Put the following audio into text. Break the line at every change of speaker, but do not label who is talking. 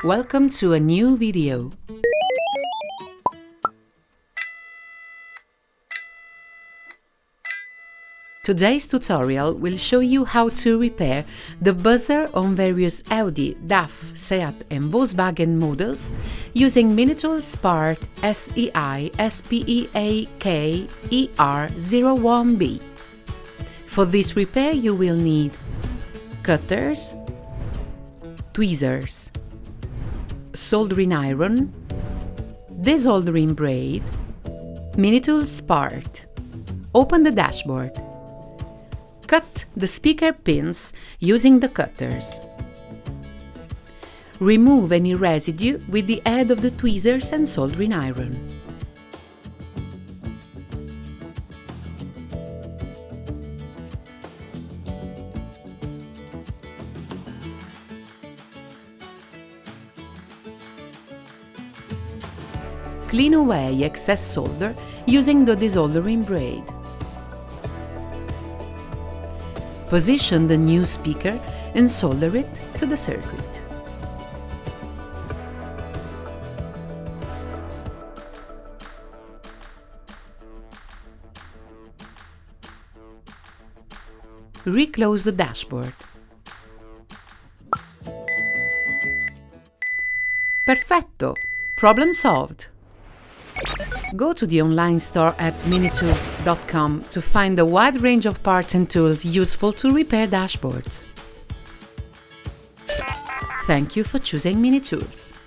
Welcome to a new video. Today's tutorial will show you how to repair the buzzer on various Audi, DAF, Seat and Volkswagen models using Minitools part SEI SPEAK ER01B. For this repair you will need cutters, tweezers, soldering iron, desoldering braid, Minitools part. Open the dashboard. Cut the speaker pins using the cutters. Remove any residue with the aid of the tweezers and soldering iron. Clean away excess solder using the desoldering braid. Position the new speaker and solder it to the circuit. Reclose the dashboard. Perfetto! Problem solved! Go to the online store at minitools.com to find a wide range of parts and tools useful to repair dashboards. Thank you for choosing Minitools.